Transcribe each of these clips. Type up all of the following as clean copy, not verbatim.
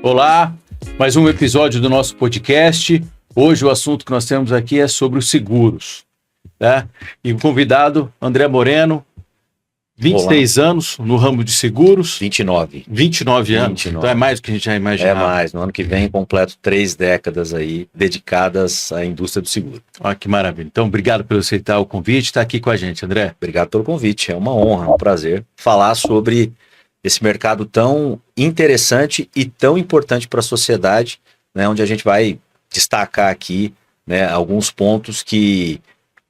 Olá, mais um episódio do nosso podcast. Hoje o assunto que nós temos aqui é sobre os seguros, né? E o convidado, André Moreno, 26 anos no ramo de seguros. 29 anos, então é mais do que a gente já imaginava. É mais, no ano que vem completo 3 décadas aí dedicadas à indústria do seguro. Olha que maravilha. Então, obrigado por aceitar o convite e estar aqui com a gente, André. Obrigado pelo convite, é uma honra, é um prazer falar sobre esse mercado tão interessante e tão importante para a sociedade, né, onde a gente vai destacar aqui, né, alguns pontos que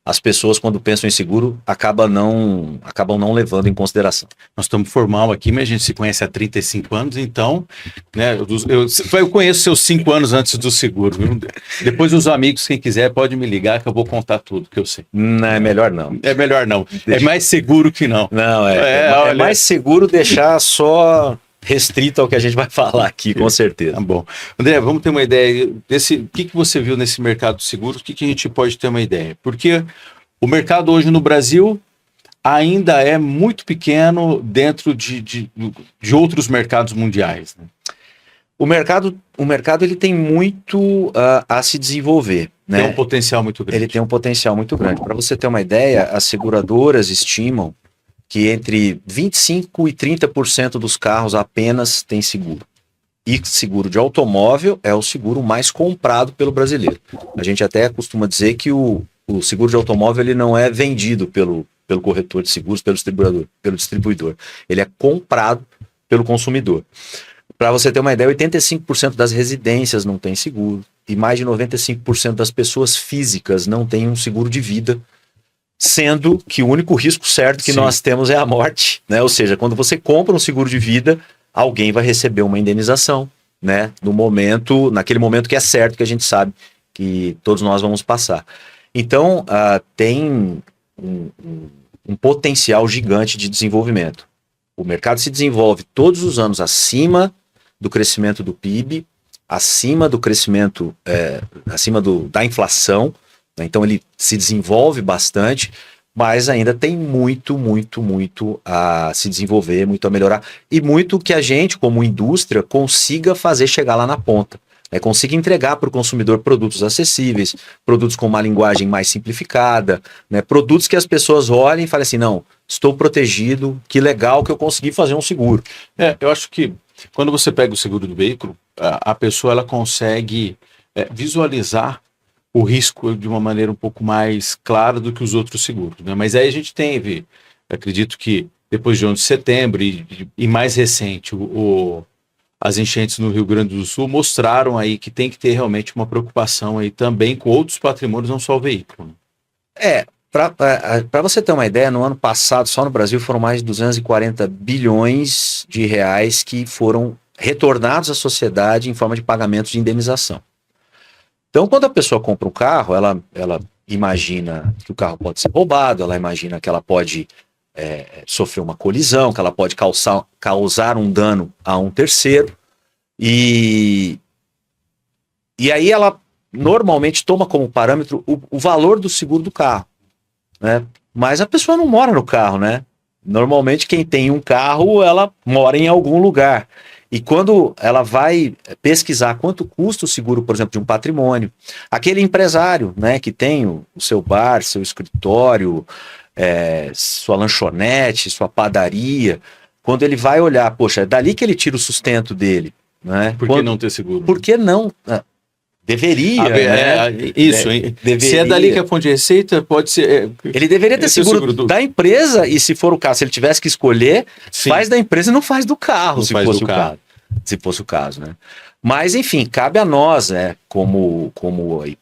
as pessoas, quando pensam em seguro, acabam não levando em consideração. Nós estamos formal aqui, mas a gente se conhece há 35 anos, então, né, eu conheço seus 5 anos antes do seguro, viu? Depois os amigos, quem quiser, pode me ligar que eu vou contar tudo que eu sei. Não, é melhor não. É melhor não. É mais seguro que não. Não, é mais seguro deixar só restrito ao que a gente vai falar aqui, com certeza. Tá bom. André, vamos ter uma ideia desse, o que você viu nesse mercado de seguros, o que a gente pode ter uma ideia? Porque o mercado hoje no Brasil ainda é muito pequeno dentro de outros mercados mundiais, né? O mercado ele tem muito a se desenvolver, né? Tem um potencial muito grande. Ele tem um potencial muito grande. Para você ter uma ideia, as seguradoras estimam que entre 25% e 30% dos carros apenas tem seguro. E seguro de automóvel é o seguro mais comprado pelo brasileiro. A gente até costuma dizer que o seguro de automóvel ele não é vendido pelo corretor de seguros, pelo distribuidor. Ele é comprado pelo consumidor. Para você ter uma ideia, 85% das residências não tem seguro e mais de 95% das pessoas físicas não têm um seguro de vida, sendo que o único risco certo que nós temos é a morte, né? Ou seja, quando você compra um seguro de vida, alguém vai receber uma indenização, né? Naquele momento que é certo, que a gente sabe que todos nós vamos passar. Então, tem um potencial gigante de desenvolvimento. O mercado se desenvolve todos os anos acima do crescimento do PIB, acima do crescimento, da inflação. Então ele se desenvolve bastante, mas ainda tem muito a se desenvolver, muito a melhorar. E muito que a gente, como indústria, consiga fazer chegar lá na ponta. Consiga entregar para o consumidor produtos acessíveis, produtos com uma linguagem mais simplificada, né? Produtos que as pessoas olhem e falem assim, não, estou protegido, que legal que eu consegui fazer um seguro. Eu acho que quando você pega o seguro do veículo, a pessoa ela consegue visualizar o risco de uma maneira um pouco mais clara do que os outros seguros, né? Mas aí a gente teve, acredito que depois de 11 de setembro e mais recente, as enchentes no Rio Grande do Sul mostraram aí que tem que ter realmente uma preocupação aí também com outros patrimônios, não só o veículo. Para você ter uma ideia, no ano passado, só no Brasil, foram mais de 240 bilhões de reais que foram retornados à sociedade em forma de pagamentos de indenização. Então, quando a pessoa compra um carro, ela imagina que o carro pode ser roubado, ela imagina que ela pode sofrer uma colisão, que ela pode causar um dano a um terceiro. E aí ela normalmente toma como parâmetro o valor do seguro do carro, né? Mas a pessoa não mora no carro, né? Normalmente quem tem um carro, ela mora em algum lugar. E quando ela vai pesquisar quanto custa o seguro, por exemplo, de um patrimônio, aquele empresário, né, que tem o seu bar, seu escritório, sua lanchonete, sua padaria, quando ele vai olhar, poxa, é dali que ele tira o sustento dele, né? Por que não ter seguro? Por que não? Deveria, né? Isso, deveria. Se é dali que é a fonte de receita, pode ser... Ele deveria ter seguro da empresa, e se for o caso, se ele tivesse que escolher, faz da empresa e não faz do carro, se fosse o caso, né? Mas, enfim, cabe a nós, né, como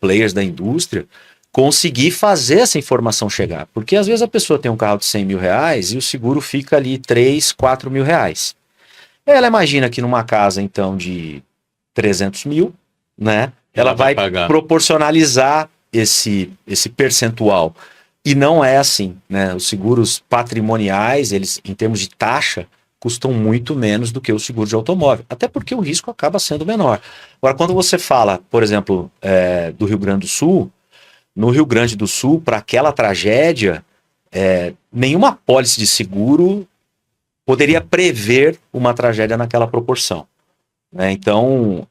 players da indústria, conseguir fazer essa informação chegar. Porque às vezes a pessoa tem um carro de 100 mil reais e o seguro fica ali 3, 4 mil reais. Ela imagina que numa casa, então, de 300 mil, né? Ela vai proporcionalizar esse percentual. E não é assim, né? Os seguros patrimoniais, eles, em termos de taxa, custam muito menos do que o seguro de automóvel. Até porque o risco acaba sendo menor. Agora, quando você fala, por exemplo, do Rio Grande do Sul, no Rio Grande do Sul, para aquela tragédia, nenhuma apólice de seguro poderia prever uma tragédia naquela proporção. né? Então,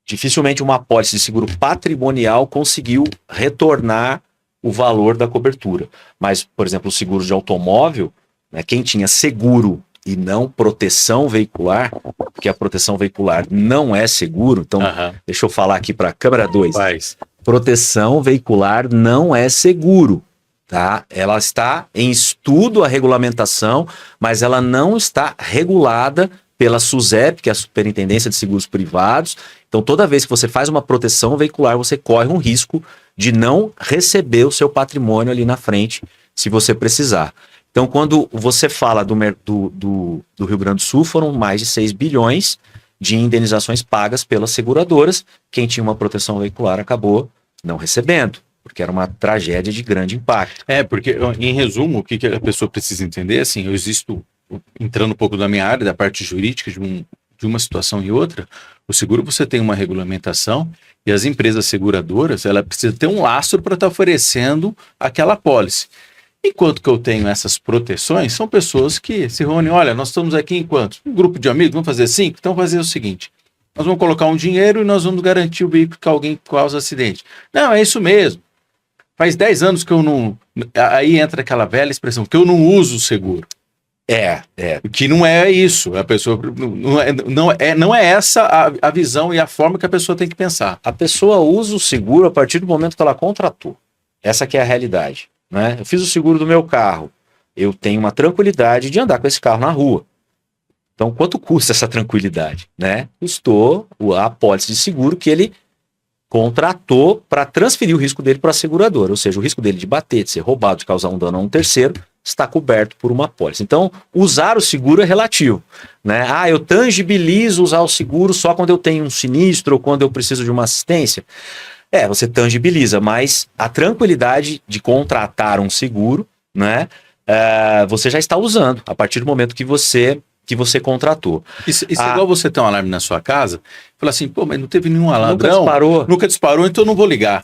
dificilmente uma apólice de seguro patrimonial conseguiu retornar o valor da cobertura. Mas, por exemplo, os seguros de automóvel, né, quem tinha seguro e não proteção veicular, porque a proteção veicular não é seguro, então deixa eu falar aqui para a câmera 2. Proteção veicular não é seguro, tá? Ela está em estudo a regulamentação, mas ela não está regulada pela SUSEP, que é a Superintendência de Seguros Privados. Então, toda vez que você faz uma proteção veicular, você corre um risco de não receber o seu patrimônio ali na frente, se você precisar. Então, quando você fala do Rio Grande do Sul, foram mais de 6 bilhões de indenizações pagas pelas seguradoras. Quem tinha uma proteção veicular acabou não recebendo, porque era uma tragédia de grande impacto. Porque, em resumo, o que a pessoa precisa entender, assim, eu existo, entrando um pouco da minha área, da parte jurídica de uma situação e outra, o seguro você tem uma regulamentação e as empresas seguradoras, ela precisa ter um lastro para estar oferecendo aquela apólice. Enquanto que eu tenho essas proteções, são pessoas que se reúnem, olha, nós estamos aqui enquanto um grupo de amigos, vamos fazer 5? Então fazer o seguinte, nós vamos colocar um dinheiro e nós vamos garantir o veículo que alguém causa acidente. Não, é isso mesmo. Faz 10 anos que eu não... Aí entra aquela velha expressão, que eu não uso o seguro. Que não é isso. A pessoa não é essa a visão e a forma que a pessoa tem que pensar. A pessoa usa o seguro a partir do momento que ela contratou. Essa que é a realidade, né? Eu fiz o seguro do meu carro. Eu tenho uma tranquilidade de andar com esse carro na rua. Então, quanto custa essa tranquilidade, né? Custou a apólice de seguro que ele contratou para transferir o risco dele para a seguradora. Ou seja, o risco dele de bater, de ser roubado, de causar um dano a um terceiro, está coberto por uma apólice. Então, usar o seguro é relativo, né? Eu tangibilizo usar o seguro só quando eu tenho um sinistro ou quando eu preciso de uma assistência. Você tangibiliza, mas a tranquilidade de contratar um seguro, né? Você já está usando a partir do momento que você contratou. Isso é igual você ter um alarme na sua casa, fala assim, pô, mas não teve nenhum ladrão. Nunca disparou, então eu não vou ligar.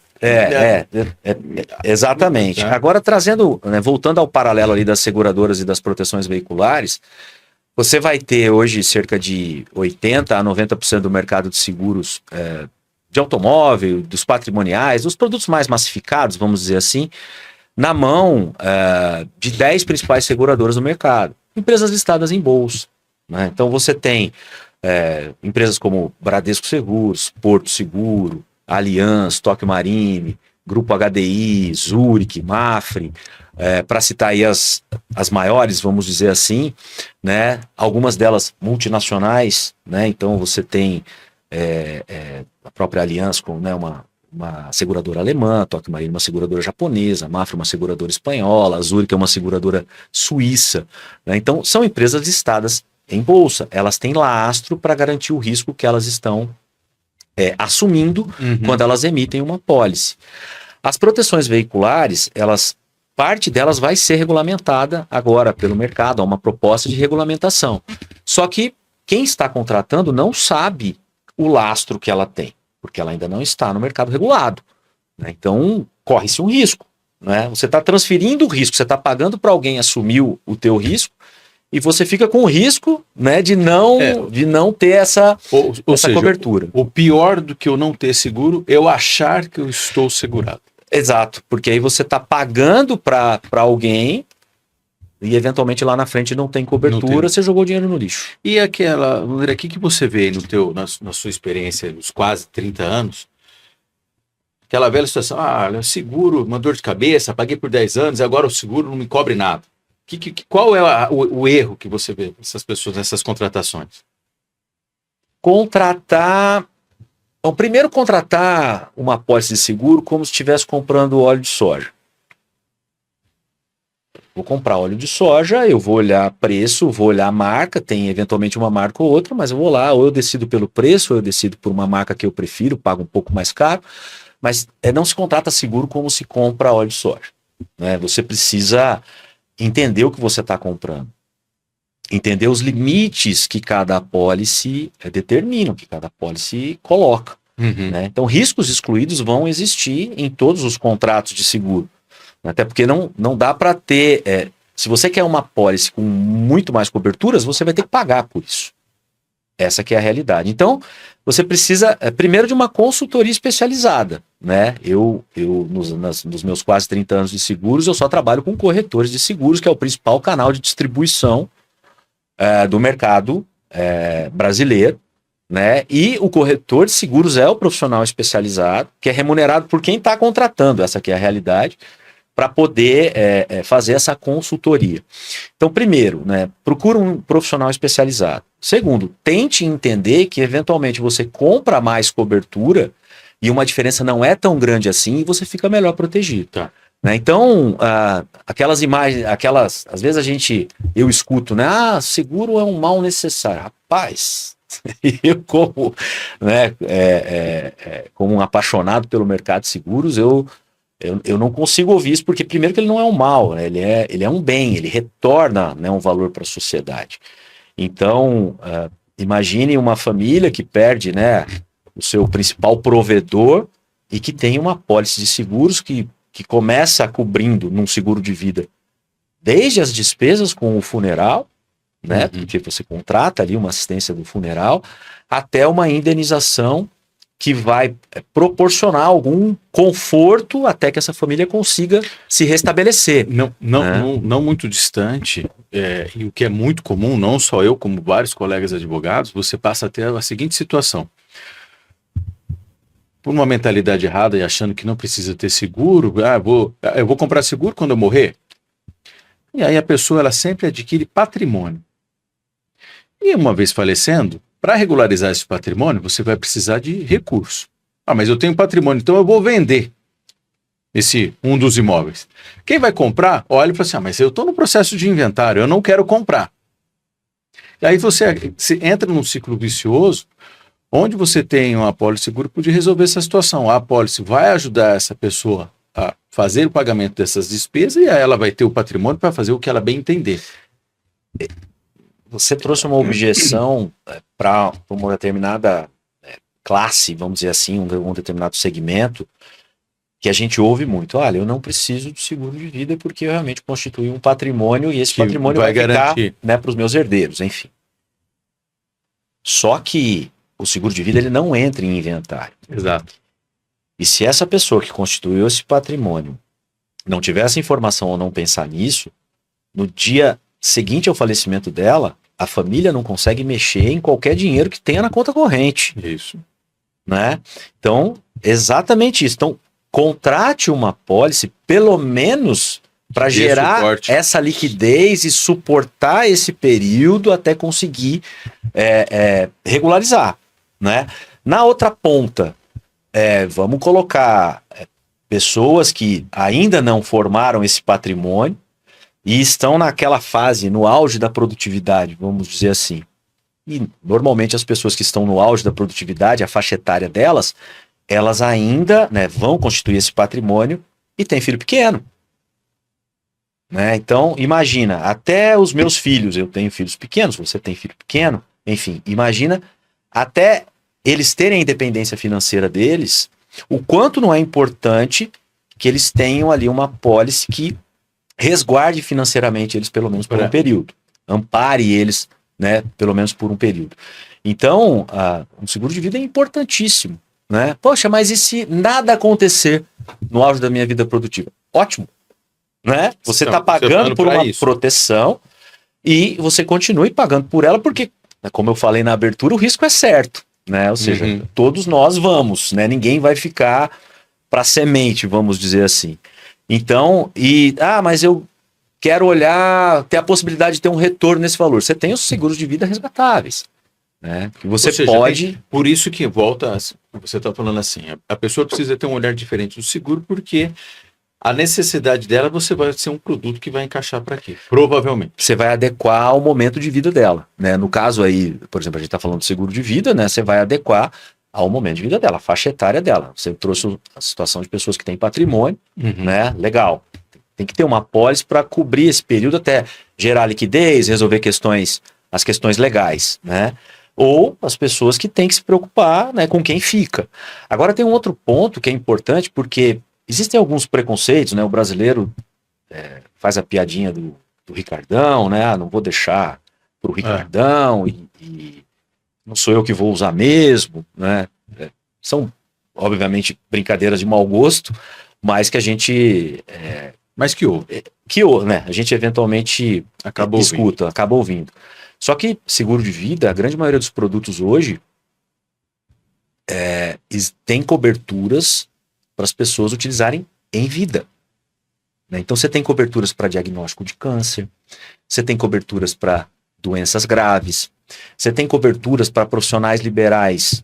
Exatamente. Agora, trazendo, né, voltando ao paralelo ali das seguradoras e das proteções veiculares, você vai ter hoje cerca de 80% a 90% do mercado de seguros de automóvel, dos patrimoniais, dos produtos mais massificados, vamos dizer assim, na mão de 10 principais seguradoras do mercado. Empresas listadas em bolsa, né? Então você tem empresas como Bradesco Seguros, Porto Seguro, Allianz, Tokio Marine, Grupo HDI, Zurich, Mafre, para citar aí as maiores, vamos dizer assim, né? Algumas delas multinacionais, né? Então você tem a própria Allianz com, né, uma seguradora alemã, Tokio Marine uma seguradora japonesa, Mafra uma seguradora espanhola, Zurich é uma seguradora suíça, né? Então são empresas listadas em bolsa, elas têm lastro para garantir o risco que elas estão assumindo quando elas emitem uma apólice. As proteções veiculares, parte delas vai ser regulamentada agora pelo mercado, há uma proposta de regulamentação. Só que quem está contratando não sabe o lastro que ela tem, porque ela ainda não está no mercado regulado, né? Então, corre-se um risco, né? Você está transferindo o risco, você está pagando para alguém assumir o teu risco e você fica com o risco, né, de não ter essa cobertura. O pior do que eu não ter seguro, eu achar que eu estou segurado. Exato, porque aí você está pagando para alguém e eventualmente lá na frente não tem cobertura, você jogou dinheiro no lixo. E aquela, André, o que você vê na sua experiência, nos quase 30 anos, aquela velha situação, seguro, uma dor de cabeça, paguei por 10 anos e agora o seguro não me cobre nada. Qual é o erro que você vê nessas pessoas, nessas contratações? Primeiro contratar uma apólice de seguro como se estivesse comprando óleo de soja. Vou comprar óleo de soja, eu vou olhar preço, vou olhar marca, tem eventualmente uma marca ou outra, mas eu vou lá, ou eu decido pelo preço, ou eu decido por uma marca que eu prefiro, pago um pouco mais caro, mas não se contrata seguro como se compra óleo de soja, né? Você precisa entender o que você está comprando, entender os limites que cada apólice determina, que cada apólice coloca, né? Então, riscos excluídos vão existir em todos os contratos de seguro. Até porque não dá para ter... se você quer uma apólice com muito mais coberturas, você vai ter que pagar por isso. Essa que é a realidade. Então, você precisa, primeiro, de uma consultoria especializada, né? Nos meus quase 30 anos de seguros, eu só trabalho com corretores de seguros, que é o principal canal de distribuição do mercado brasileiro, né? E o corretor de seguros é o profissional especializado, que é remunerado por quem está contratando, essa que é a realidade, para poder fazer essa consultoria. Então, primeiro, né, procura um profissional especializado. Segundo, tente entender que eventualmente você compra mais cobertura e uma diferença não é tão grande assim e você fica melhor protegido. Tá. Né? Então, aquelas imagens, às vezes eu escuto, né? Ah, seguro é um mal necessário. Rapaz, eu como um apaixonado pelo mercado de seguros, eu não consigo ouvir isso, porque primeiro que ele não é um mal, né? Ele é um bem, ele retorna, né, um valor para a sociedade. Então, imagine uma família que perde, né, o seu principal provedor e que tem uma apólice de seguros que começa cobrindo num seguro de vida desde as despesas com o funeral, né, porque você contrata ali uma assistência do funeral, até uma indenização que vai proporcionar algum conforto até que essa família consiga se restabelecer. Não muito distante, e o que é muito comum, não só eu, como vários colegas advogados, você passa a ter a seguinte situação. Por uma mentalidade errada e achando que não precisa ter seguro, eu vou comprar seguro quando eu morrer. E aí a pessoa ela sempre adquire patrimônio. E uma vez falecendo, para regularizar esse patrimônio, você vai precisar de recurso. Mas eu tenho patrimônio, então eu vou vender um dos imóveis. Quem vai comprar, olha e fala assim, mas eu estou no processo de inventário, eu não quero comprar. E aí você entra num ciclo vicioso, onde você tem uma apólice seguro para resolver essa situação. A apólice vai ajudar essa pessoa a fazer o pagamento dessas despesas e aí ela vai ter o patrimônio para fazer o que ela bem entender. Você trouxe uma objeção para uma determinada classe, vamos dizer assim, um determinado segmento, que a gente ouve muito. Olha, eu não preciso de seguro de vida porque eu realmente constitui um patrimônio e esse patrimônio vai garantir, ficar, né, para os meus herdeiros, enfim. Só que o seguro de vida ele não entra em inventário. Exato. E se essa pessoa que constituiu esse patrimônio não tiver essa informação ou não pensar nisso, no dia seguinte ao falecimento dela, a família não consegue mexer em qualquer dinheiro que tenha na conta corrente. Isso. Né? Então, exatamente isso. Então, contrate uma apólice, pelo menos para gerar suporte, essa liquidez e suportar esse período até conseguir regularizar. Né? Na outra ponta, vamos colocar pessoas que ainda não formaram esse patrimônio e estão naquela fase, no auge da produtividade, vamos dizer assim. E normalmente as pessoas que estão no auge da produtividade, a faixa etária delas, elas ainda, né, vão constituir esse patrimônio e tem filho pequeno. Né? Então, imagina, até os meus filhos, eu tenho filhos pequenos, você tem filho pequeno, enfim, imagina, até eles terem a independência financeira deles, o quanto não é importante que eles tenham ali uma apólice que resguarde financeiramente eles pelo menos por um período, ampare eles, né, pelo menos por um período. Então, um seguro de vida é importantíssimo, né? Poxa, mas e se nada acontecer no auge da minha vida produtiva? Ótimo, né? Você está pagando por uma proteção e você continue pagando por ela porque, como eu falei na abertura, o risco é certo, né? Ou seja, todos nós vamos, né? Ninguém vai ficar para semente, vamos dizer assim. Então, mas eu quero ter a possibilidade de ter um retorno nesse valor. Você tem os seguros de vida resgatáveis, né? Que você pode... Por isso que você está falando assim, a pessoa precisa ter um olhar diferente do seguro, porque a necessidade dela, você vai ser um produto que vai encaixar para quê? Provavelmente. Você vai adequar ao momento de vida dela, né? No caso aí, por exemplo, a gente está falando de seguro de vida, né? Você vai adequar ao momento de vida dela, a faixa etária dela. Você trouxe a situação de pessoas que têm patrimônio, né? Legal. Tem que ter uma apólice para cobrir esse período até gerar liquidez, resolver as questões legais, né? Ou as pessoas que têm que se preocupar, né, com quem fica. Agora tem um outro ponto que é importante, porque existem alguns preconceitos, né? O brasileiro faz a piadinha do Ricardão, né? Não vou deixar pro Ricardão não sou eu que vou usar mesmo, né? São, obviamente, brincadeiras de mau gosto, mas que a gente Mas que houve. né? A gente eventualmente acaba ouvindo. Só que seguro de vida, a grande maioria dos produtos hoje tem coberturas para as pessoas utilizarem em vida. Né? Então você tem coberturas para diagnóstico de câncer, você tem coberturas para doenças graves, você tem coberturas para profissionais liberais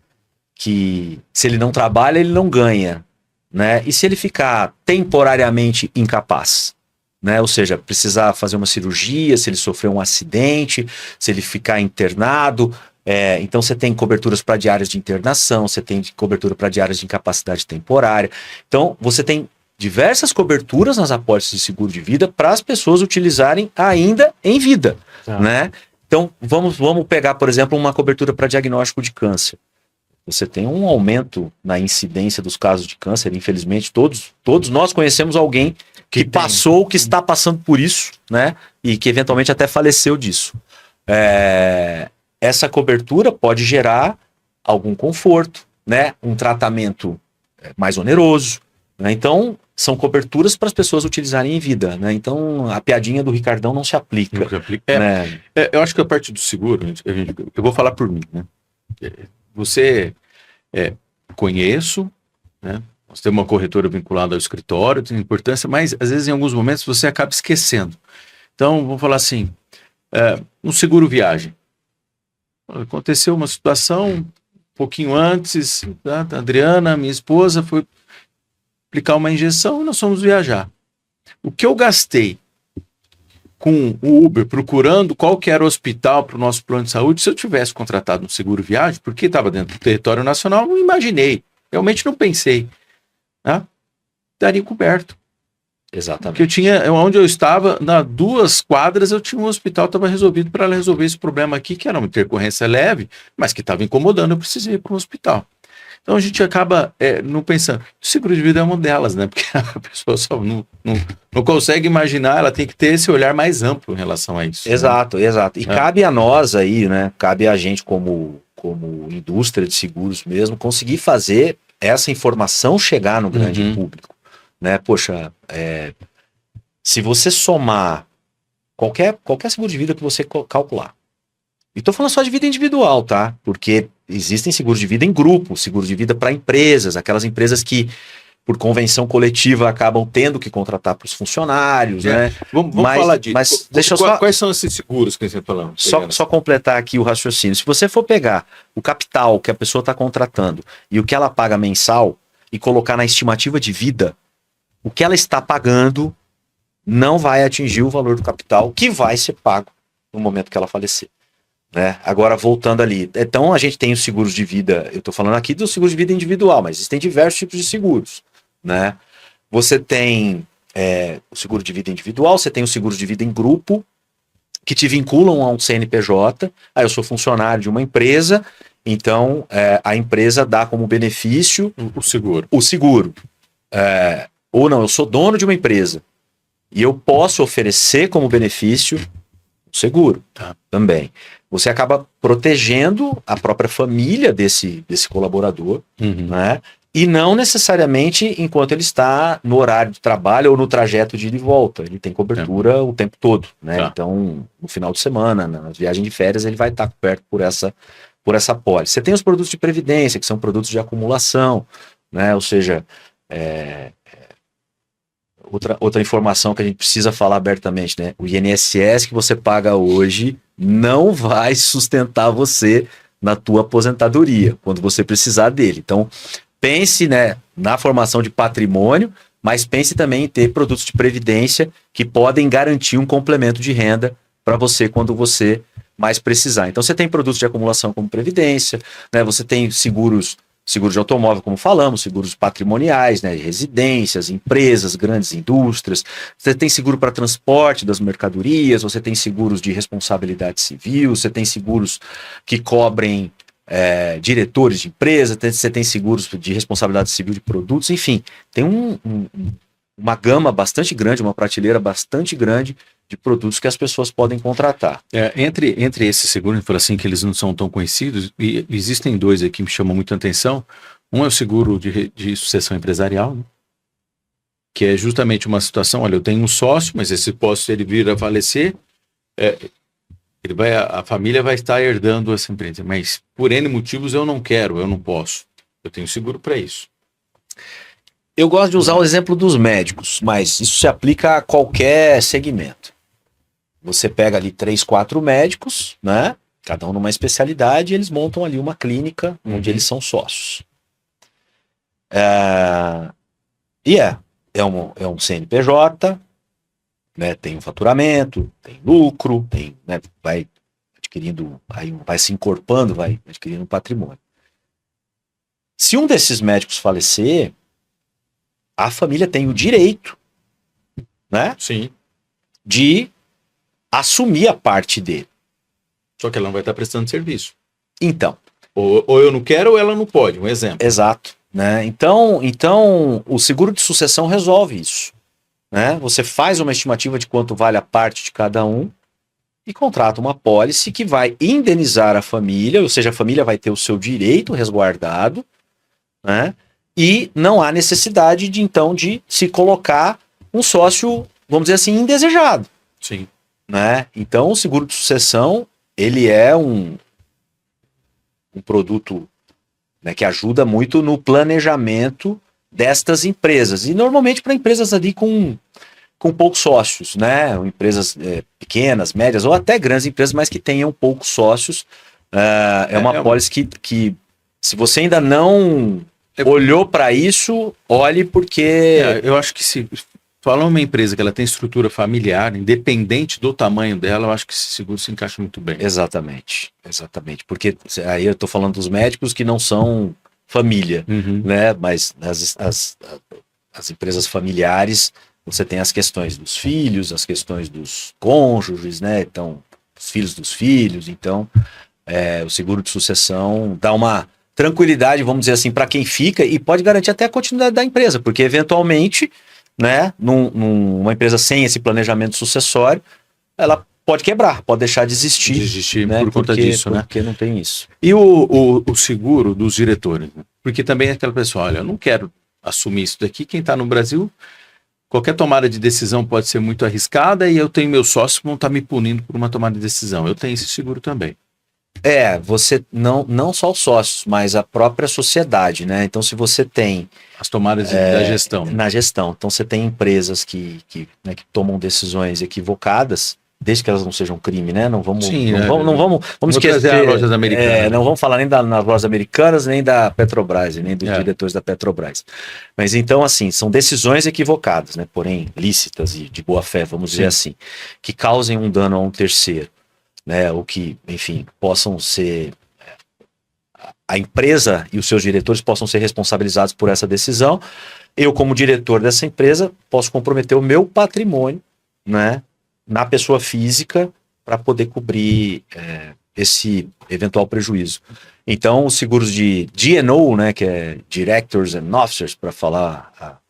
que, se ele não trabalha, ele não ganha. Né? E se ele ficar temporariamente incapaz? Né? Ou seja, precisar fazer uma cirurgia, se ele sofreu um acidente, se ele ficar internado. Então você tem coberturas para diárias de internação, você tem cobertura para diárias de incapacidade temporária. Então você tem diversas coberturas nas apólices de seguro de vida para as pessoas utilizarem ainda em vida. Né? Então vamos pegar, por exemplo, uma cobertura para diagnóstico de câncer. Você tem um aumento na incidência dos casos de câncer, infelizmente, todos nós conhecemos alguém que passou, que está passando por isso, né? E que eventualmente até faleceu disso. Essa cobertura pode gerar algum conforto, né? Um tratamento mais oneroso, né? Então, são coberturas para as pessoas utilizarem em vida, né? Então, a piadinha do Ricardão não se aplica. Não se aplica. Né? Eu acho que a parte do seguro, eu vou falar por mim, né? Você conheço, né? Nós temos uma corretora vinculada ao escritório, tem importância, mas às vezes em alguns momentos você acaba esquecendo. Então, vamos falar assim, um seguro viagem. Aconteceu uma situação um pouquinho antes, tá? A Adriana, minha esposa, foi aplicar uma injeção e nós fomos viajar. O que eu gastei com o Uber procurando qual que era o hospital para o nosso plano de saúde, se eu tivesse contratado um seguro viagem, porque estava dentro do território nacional, não imaginei, realmente não pensei, né? Daria coberto. Exatamente. Porque onde eu estava, na 2 quadras, eu tinha um hospital, estava resolvido para ela resolver esse problema aqui, que era uma intercorrência leve, mas que estava incomodando, eu precisei ir para um hospital. Então a gente acaba não pensando. O seguro de vida é uma delas, né? Porque a pessoa só não consegue imaginar, ela tem que ter esse olhar mais amplo em relação a isso. Exato, né? Exato. E cabe a nós aí, né? Cabe a gente como indústria de seguros mesmo, conseguir fazer essa informação chegar no grande público. Né? Poxa, se você somar qualquer seguro de vida que você calcular, e tô falando só de vida individual, tá? Porque existem seguros de vida em grupo, seguro de vida para empresas, aquelas empresas que, por convenção coletiva, acabam tendo que contratar para os funcionários, né? Vamos falar disso. Mas deixa eu só... Quais são esses seguros que você está falando? Só completar aqui o raciocínio. Se você for pegar o capital que a pessoa está contratando e o que ela paga mensal e colocar na estimativa de vida, o que ela está pagando não vai atingir o valor do capital que vai ser pago no momento que ela falecer. Né? Agora, voltando ali. Então, a gente tem os seguros de vida. Eu estou falando aqui dos seguros de vida individual, mas existem diversos tipos de seguros. Né? Você tem o seguro de vida individual, você tem os seguros de vida em grupo, que te vinculam a um CNPJ. Eu sou funcionário de uma empresa, então a empresa dá como benefício o seguro. Ou não, eu sou dono de uma empresa e eu posso oferecer como benefício o seguro também. Você acaba protegendo a própria família desse colaborador, né? E não necessariamente enquanto ele está no horário de trabalho ou no trajeto de ida e volta. Ele tem cobertura o tempo todo, né? Então, no final de semana, na viagem de férias, ele vai estar coberto por essa pólice. Você tem os produtos de previdência, que são produtos de acumulação, né? Ou seja, outra informação que a gente precisa falar abertamente, né? O INSS que você paga hoje não vai sustentar você na tua aposentadoria, quando você precisar dele. Então, pense, né, na formação de patrimônio, mas pense também em ter produtos de previdência que podem garantir um complemento de renda para você quando você mais precisar. Então, você tem produtos de acumulação como previdência, né? Você tem seguros de automóvel, como falamos, seguros patrimoniais, né, residências, empresas, grandes indústrias. Você tem seguro para transporte das mercadorias, você tem seguros de responsabilidade civil, você tem seguros que cobrem diretores de empresa, você tem seguros de responsabilidade civil de produtos, enfim, tem uma gama bastante grande, uma prateleira bastante grande de produtos que as pessoas podem contratar. Entre esses seguros, a gente fala assim que eles não são tão conhecidos, e existem dois aqui que me chamam muita atenção. Um é o seguro de sucessão empresarial, né? Que é justamente uma situação, olha, eu tenho um sócio, mas esse sócio, se ele vir a falecer, a família vai estar herdando essa empresa, mas por N motivos eu não quero, eu não posso. Eu tenho seguro para isso. Eu gosto de usar o exemplo dos médicos, mas isso se aplica a qualquer segmento. Você pega ali 3, 4 médicos, né? Cada um numa especialidade, e eles montam ali uma clínica onde eles são sócios. É um CNPJ, né? Tem um faturamento, tem lucro, tem, né? Vai adquirindo, aí vai se encorpando, vai adquirindo um patrimônio. Se um desses médicos falecer, a família tem o direito, né? Sim. De assumir a parte dele. Só que ela não vai estar prestando serviço. Então. Ou eu não quero ou ela não pode, um exemplo. Exato. Né? Então, o seguro de sucessão resolve isso. Né? Você faz uma estimativa de quanto vale a parte de cada um e contrata uma pólice que vai indenizar a família, ou seja, a família vai ter o seu direito resguardado, né? E não há necessidade de se colocar um sócio, vamos dizer assim, indesejado. Sim. Né? Então, o seguro de sucessão, ele é um produto, né, que ajuda muito no planejamento destas empresas. E normalmente para empresas ali com poucos sócios, né? Empresas pequenas, médias ou até grandes empresas, mas que tenham poucos sócios. Uma pólice que se você ainda não olhou para isso, olhe porque... eu acho que se falar uma empresa que ela tem estrutura familiar, independente do tamanho dela, eu acho que esse seguro se encaixa muito bem. Exatamente. Porque aí eu estou falando dos médicos que não são família, né? Mas as empresas familiares, você tem as questões dos filhos, as questões dos cônjuges, né? Então, os filhos dos filhos. Então, o seguro de sucessão dá uma tranquilidade, vamos dizer assim, para quem fica e pode garantir até a continuidade da empresa, porque eventualmente, né, numa empresa sem esse planejamento sucessório, ela pode quebrar, pode deixar de existir, né, por conta disso, né? Porque não tem isso. E o seguro dos diretores? Né? Porque também é aquela pessoa, olha, eu não quero assumir isso daqui, quem está no Brasil, qualquer tomada de decisão pode ser muito arriscada e eu tenho meus sócios que vão estar me punindo por uma tomada de decisão. Eu tenho esse seguro também. Você não só os sócios, mas a própria sociedade, né? Então, se você tem... As tomadas da gestão. Na gestão. Então, você tem empresas que tomam decisões equivocadas, desde que elas não sejam crime, né? Não vamos esquecer as lojas americanas. Não vamos falar nem nas lojas americanas, nem da Petrobras, nem dos diretores da Petrobras. Mas então, assim, são decisões equivocadas, né? Porém, lícitas e de boa fé, vamos dizer assim, que causem um dano a um terceiro. Né, ou que, enfim, possam ser... A empresa e os seus diretores possam ser responsabilizados por essa decisão. Eu, como diretor dessa empresa, posso comprometer o meu patrimônio, né, na pessoa física para poder cobrir esse eventual prejuízo. Então, os seguros de D&O, né, que é Directors and Officers, para falar,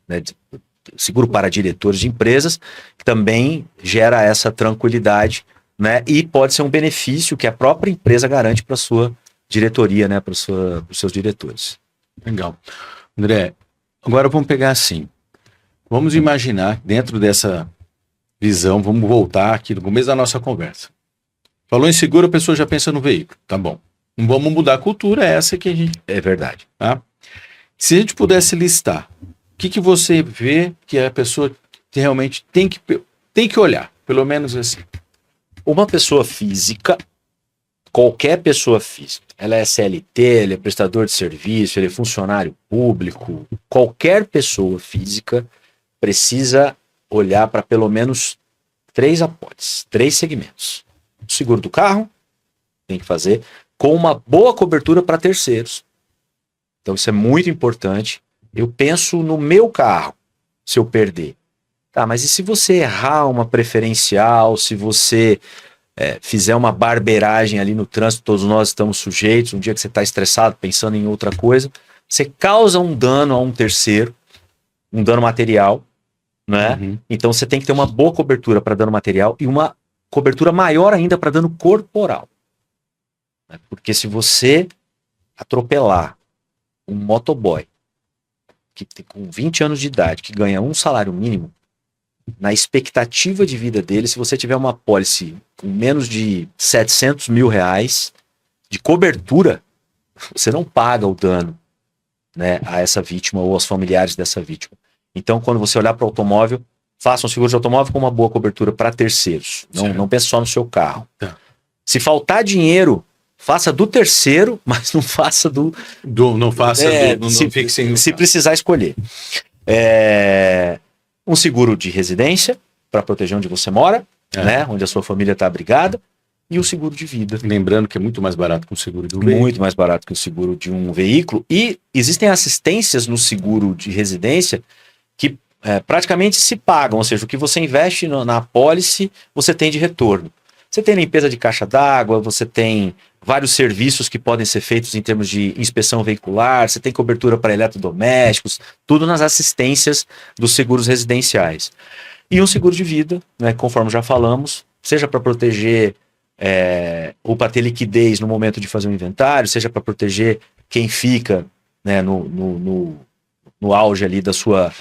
né, seguro para diretores de empresas, também gera essa tranquilidade, né? E pode ser um benefício que a própria empresa garante para a sua diretoria, né? Para os seus diretores. Legal. André, agora vamos pegar assim. Vamos imaginar, dentro dessa visão, vamos voltar aqui no começo da nossa conversa. Falou em seguro, a pessoa já pensa no veículo. Tá bom. Não vamos mudar a cultura, é essa que a gente... É verdade. Tá? Se a gente pudesse listar, o que você vê que a pessoa realmente tem que olhar, pelo menos assim? Uma pessoa física, qualquer pessoa física, ela é CLT, ele é prestador de serviço, ele é funcionário público, qualquer pessoa física precisa olhar para pelo menos 3 apólices, 3 segmentos. O seguro do carro, tem que fazer, com uma boa cobertura para terceiros. Então isso é muito importante. Eu penso no meu carro, se eu perder. Tá, mas e se você errar uma preferencial, se você fizer uma barbeiragem ali no trânsito, todos nós estamos sujeitos, um dia que você está estressado, pensando em outra coisa, você causa um dano a um terceiro, um dano material, né? Uhum. Então você tem que ter uma boa cobertura para dano material e uma cobertura maior ainda para dano corporal. Né? Porque se você atropelar um motoboy que tem com 20 anos de idade, que ganha um salário mínimo, na expectativa de vida dele, se você tiver uma pólice com menos de 700 mil reais de cobertura, você não paga o dano, né, a essa vítima ou aos familiares dessa vítima. Então, quando você olhar para o automóvel, faça um seguro de automóvel com uma boa cobertura para terceiros. Não pense só no seu carro. Tá. Se faltar dinheiro, faça do terceiro, mas não faça Não faça, não fique sem. se precisar escolher. Um seguro de residência, para proteger onde você mora, né, onde a sua família está abrigada, e o seguro de vida. Lembrando que é muito mais barato que um seguro de um veículo. Muito mais barato que o seguro de um veículo. E existem assistências no seguro de residência que praticamente se pagam, ou seja, o que você investe na apólice, você tem de retorno. Você tem limpeza de caixa d'água, você tem vários serviços que podem ser feitos em termos de inspeção veicular, você tem cobertura para eletrodomésticos, tudo nas assistências dos seguros residenciais. E um seguro de vida, né, conforme já falamos, seja para proteger ou para ter liquidez no momento de fazer um inventário, seja para proteger quem fica, né, no auge ali da sua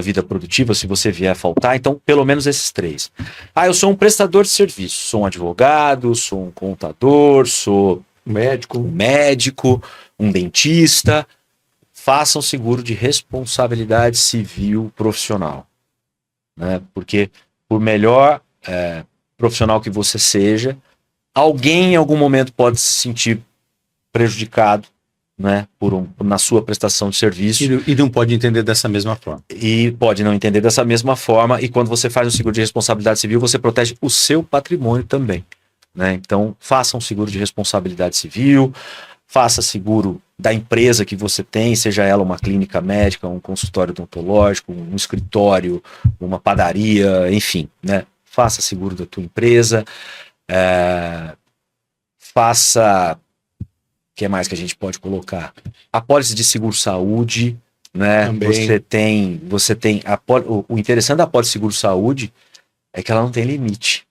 vida produtiva, se você vier a faltar. Então, pelo menos esses três. Eu sou um prestador de serviço, sou um advogado, sou um contador, sou um médico, um dentista. Faça um seguro de responsabilidade civil profissional, né? Porque por melhor profissional que você seja, alguém em algum momento pode se sentir prejudicado, né, na sua prestação de serviço. E não pode entender dessa mesma forma. E pode não entender dessa mesma forma. E quando você faz um seguro de responsabilidade civil, você protege o seu patrimônio também, né? Então, faça um seguro de responsabilidade civil, faça seguro da empresa que você tem, seja ela uma clínica médica, um consultório odontológico, um escritório, uma padaria, enfim, né? Faça seguro da tua empresa, faça... O que mais que a gente pode colocar? Apólice de seguro-saúde, né? Também. Você tem o interessante da apólice de seguro-saúde é que ela não tem limite,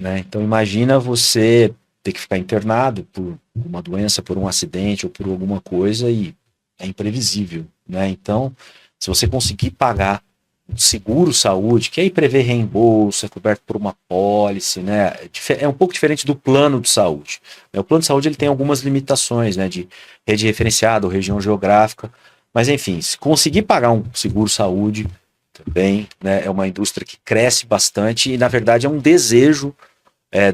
né? Então imagina você ter que ficar internado por uma doença, por um acidente ou por alguma coisa e é imprevisível, né? Então, se você conseguir pagar um seguro-saúde, que aí prevê reembolso, é coberto por uma apólice, né? É um pouco diferente do plano de saúde. O plano de saúde ele tem algumas limitações, né? De rede referenciada ou região geográfica. Mas, enfim, se conseguir pagar um seguro-saúde também, né? É uma indústria que cresce bastante e, na verdade, é um desejo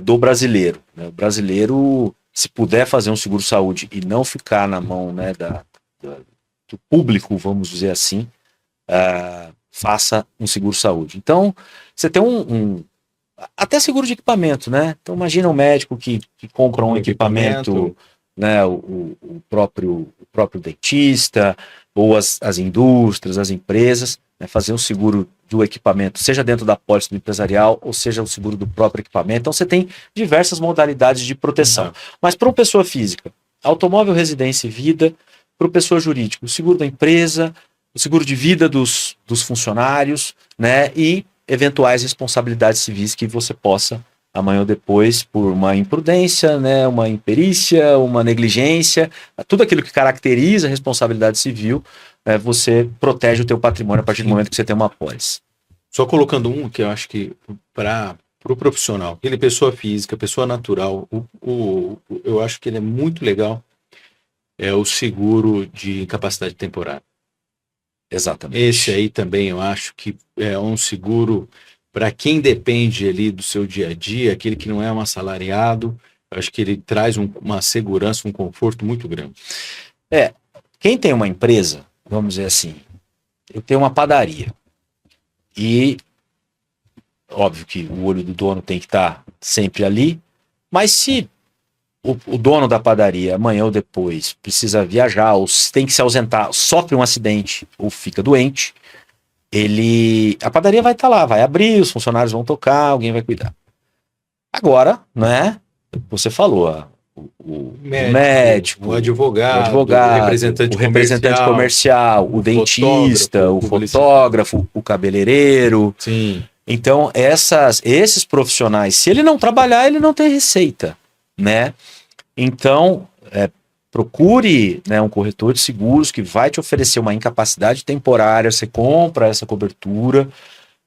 do brasileiro, né? O brasileiro, se puder fazer um seguro-saúde e não ficar na mão, né, do público, vamos dizer assim, faça um seguro-saúde. Então, você tem até seguro de equipamento, né? Então, imagina um médico que compra um equipamento, né? O próprio dentista, ou as indústrias, as empresas, né? Fazer um seguro do equipamento, seja dentro da apólice do empresarial, ou seja o seguro do próprio equipamento. Então, você tem diversas modalidades de proteção. Mas para uma pessoa física, automóvel, residência e vida. Para uma pessoa jurídica, o seguro da empresa, o seguro de vida dos funcionários, né, e eventuais responsabilidades civis que você possa, amanhã ou depois, por uma imprudência, né, uma imperícia, uma negligência, tudo aquilo que caracteriza a responsabilidade civil, você protege o teu patrimônio a partir do momento que você tem uma apólice. Só colocando que eu acho que para o profissional, ele é pessoa física, pessoa natural, eu acho que ele é muito legal, é o seguro de incapacidade temporária. Exatamente. Esse aí também eu acho que é um seguro para quem depende ali do seu dia a dia, aquele que não é um assalariado. Eu acho que ele traz uma segurança, um conforto muito grande. Quem tem uma empresa, vamos dizer assim, eu tenho uma padaria e óbvio que o olho do dono tem que estar sempre ali, mas se o dono da padaria, amanhã ou depois, precisa viajar, ou tem que se ausentar, sofre um acidente ou fica doente, a padaria vai estar lá, vai abrir, os funcionários vão tocar, alguém vai cuidar. Agora, né, você falou, o Médico, médico, o advogado, o representante comercial, o dentista, o fotógrafo, o cabeleireiro. Sim. Então, esses profissionais, se ele não trabalhar, ele não tem receita, né? Então, procure, né, um corretor de seguros que vai te oferecer uma incapacidade temporária, você compra essa cobertura.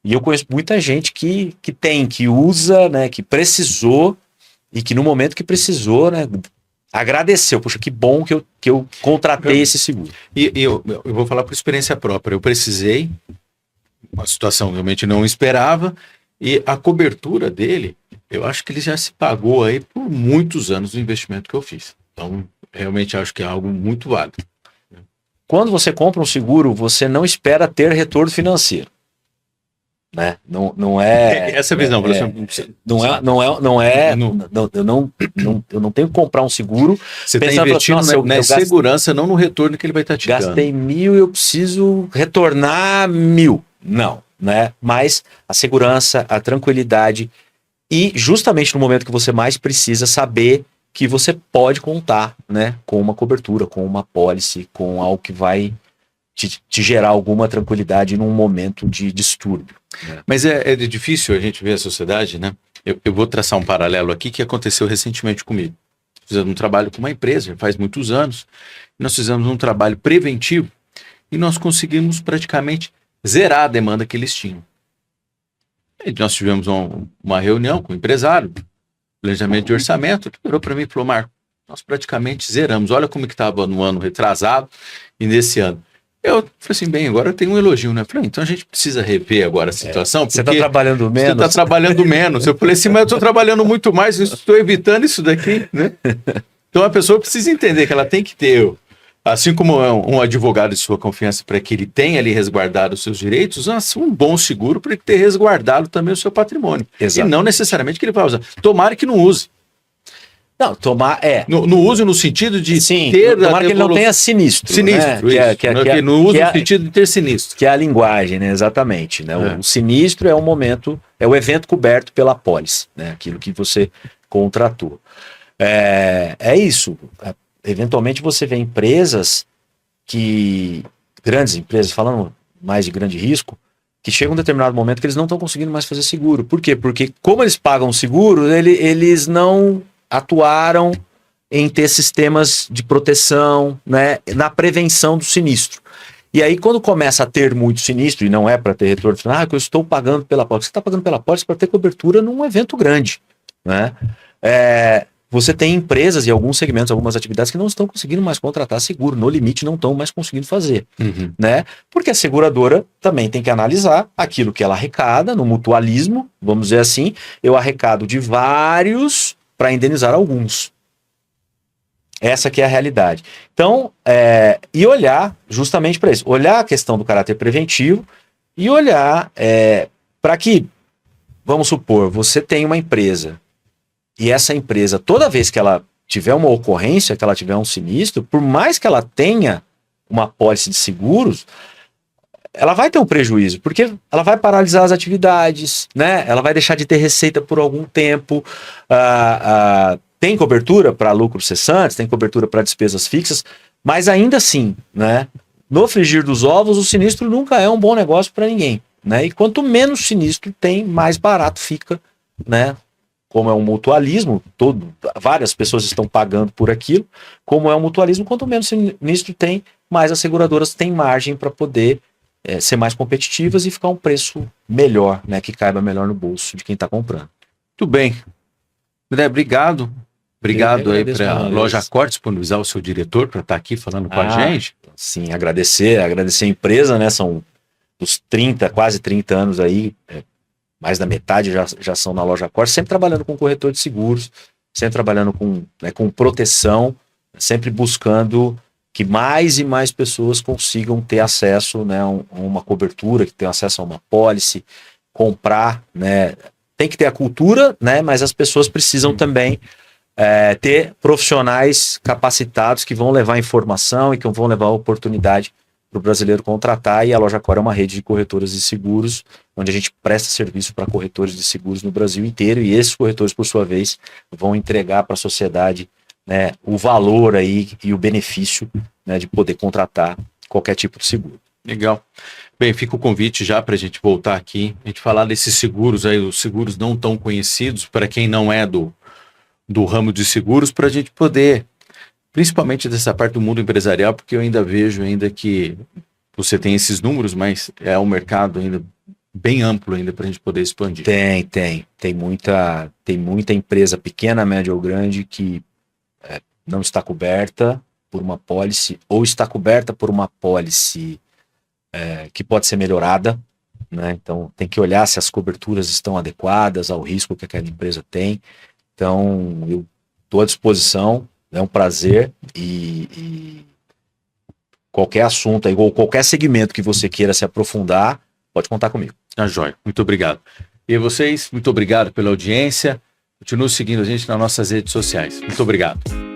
E eu conheço muita gente que usa, né, que precisou e que no momento que precisou, né, agradeceu. Poxa, que bom que eu contratei esse seguro. E eu vou falar por experiência própria. Eu precisei, uma situação realmente não esperava, e a cobertura dele, eu acho que ele já se pagou aí por muitos anos do investimento que eu fiz. Então, realmente acho que é algo muito válido. Quando você compra um seguro, você não espera ter retorno financeiro. Né? Não é essa visão, eu não tenho que comprar um seguro. Você está investindo assim, na segurança, não no retorno que ele vai estar te dando. Gastei 1.000 e eu preciso retornar 1.000. Não, né? Mas a segurança, a tranquilidade e justamente no momento que você mais precisa saber que você pode contar, né, com uma cobertura, com uma pólice, com algo que vai te gerar alguma tranquilidade num momento de distúrbio. Mas é difícil a gente ver a sociedade, né? Eu vou traçar um paralelo aqui que aconteceu recentemente comigo. Fizemos um trabalho com uma empresa, já faz muitos anos, nós fizemos um trabalho preventivo e nós conseguimos praticamente zerar a demanda que eles tinham. E nós tivemos uma reunião com o empresário, planejamento de orçamento, ele virou para mim e falou: Marco, nós praticamente zeramos, olha como que estava no ano retrasado e nesse ano. Eu falei assim, bem, agora eu tenho um elogio, né? Eu falei, então a gente precisa rever agora a situação. Você está trabalhando menos? Você está trabalhando menos. Eu falei assim, mas eu estou trabalhando muito mais, eu estou evitando isso daqui, né? Então a pessoa precisa entender que ela tem que ter, assim como um advogado de sua confiança para que ele tenha ali resguardado os seus direitos, um bom seguro para ele ter resguardado também o seu patrimônio. Exato. E não necessariamente que ele vai usar. Tomara que não use. Não, No uso no sentido de ter... Tomara que ele não tenha sinistro. Sinistro, né? isso. No uso no sentido de ter sinistro. Que é a linguagem, né? Exatamente. Né? O sinistro é o evento coberto pela pólice, né? Aquilo que você contratou. É isso. Eventualmente você vê empresas grandes empresas, falando mais de grande risco, que chega um determinado momento que eles não estão conseguindo mais fazer seguro. Por quê? Porque como eles pagam seguro, eles não atuaram em ter sistemas de proteção, né, na prevenção do sinistro. E aí, quando começa a ter muito sinistro, e não é para ter retorno final, que eu estou pagando pela pólice. Você está pagando pela pólice para ter cobertura num evento grande. Né? Você tem empresas e alguns segmentos, algumas atividades que não estão conseguindo mais contratar seguro. No limite, não estão mais conseguindo fazer. Né? Porque a seguradora também tem que analisar aquilo que ela arrecada no mutualismo, vamos dizer assim. Eu arrecado de vários para indenizar alguns. Essa que é a realidade. Então, e olhar justamente para isso. Olhar a questão do caráter preventivo e olhar para que, vamos supor, você tem uma empresa e essa empresa, toda vez que ela tiver uma ocorrência, que ela tiver um sinistro, por mais que ela tenha uma pólice de seguros, ela vai ter um prejuízo, porque ela vai paralisar as atividades, né? Ela vai deixar de ter receita por algum tempo. Tem cobertura para lucros cessantes, tem cobertura para despesas fixas, mas ainda assim, né? No frigir dos ovos, o sinistro nunca é um bom negócio para ninguém, né? E quanto menos sinistro tem, mais barato fica, né? Como é um mutualismo, várias pessoas estão pagando por aquilo. Como é um mutualismo, quanto menos sinistro tem, mais as seguradoras têm margem para poder ser mais competitivas e ficar um preço melhor, né, que caiba melhor no bolso de quem está comprando. Muito bem. André, obrigado. Obrigado aí para a Loja Cor disponibilizar o seu diretor para estar aqui falando com a gente. Sim, agradecer a empresa, né? São dos 30, quase 30 anos aí, mais da metade já são na Loja Cor, sempre trabalhando com corretor de seguros, sempre trabalhando com proteção, sempre buscando que mais e mais pessoas consigam ter acesso, né, a uma cobertura, que tenham acesso a uma pólice, comprar, né? Tem que ter a cultura, né, mas as pessoas precisam também ter profissionais capacitados que vão levar informação e que vão levar a oportunidade para o brasileiro contratar, e a Loja Cor é uma rede de corretoras de seguros, onde a gente presta serviço para corretores de seguros no Brasil inteiro, e esses corretores, por sua vez, vão entregar para a sociedade né, o valor aí e o benefício, né, de poder contratar qualquer tipo de seguro. Legal. Bem, fica o convite já para a gente voltar aqui, a gente falar desses seguros aí, os seguros não tão conhecidos, para quem não é do ramo de seguros, para a gente poder, principalmente dessa parte do mundo empresarial, porque eu ainda vejo ainda que você tem esses números, mas é um mercado ainda bem amplo ainda para a gente poder expandir. Tem muita empresa pequena, média ou grande que não está coberta por uma pólice, ou está coberta por uma pólice que pode ser melhorada, né? Então tem que olhar se as coberturas estão adequadas ao risco que aquela empresa tem. Então eu estou à disposição, é um prazer, e qualquer assunto aí, ou qualquer segmento que você queira se aprofundar, pode contar comigo. Tá joia, muito obrigado. E vocês, muito obrigado pela audiência. Continue seguindo a gente nas nossas redes sociais. Muito obrigado.